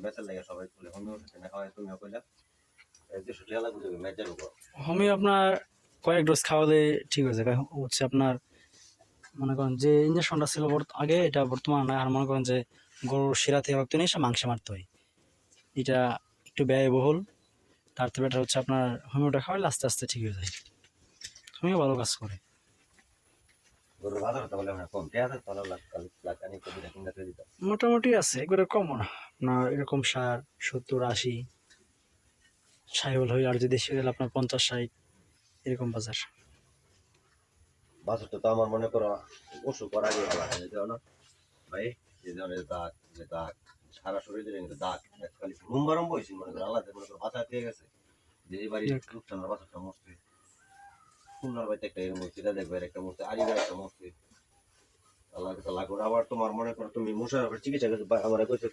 বেচার লাগে সবাই তুলে হোমিও না খাওয়াই তুমিও কইলা এই 200 টাকা লাগবে ম্যাচের উপর হোমিও আপনার কয়েক ডোজ খাওয়ালে ঠিক হয়ে যায় হচ্ছে আপনার মনে করেন যে ইঞ্জেকশনটা ছিল আগে এটা বর্তমান নাই আর মনে করেন যে গরুর শিরা থেকে রক্ত নিয়ে এসে মাংসে মারতে হয় এটা একটু ব্যয়বহুল তার থেকে বেটার হচ্ছে আপনার হোমিওটা খাওয়ালে আস্তে আস্তে ঠিক হয়ে যায় হোমিও ভালো কাজ করে গরুর বাজার তো বলে কম কে আছে তাহলে লাখ আনি কবি কিনা করে দিতাম মোটামুটি আছে এগুলো কমও না আপনার এরকম 60, 70, 80 সাইবল হয়ে আর যদি দেশি হলে আপনার 50, 60 এরকম বাজার বাজারটা তো আমার মনে করো অসুখ করা আগে ভালো হয় যাও না ভাই যে ধরনের দাগ যে দাগ সারা শরীরে কিন্তু দাগ খালি ঘুম বারম বইছি মনে করো আল্লাহ মনে করো বাঁচা পেয়ে গেছে যে এই বাড়ি রূপচান্দার বাজারটা মস্তি খুলনার বাড়িতে একটা এর মূর্তি দেখবে একটা মূর্তি আরিবার একটা মূর্তি আল্লাহ লাগবে আবার তোমার মনে করো তুমি মুশারফের চিকিৎসা আমার কইছে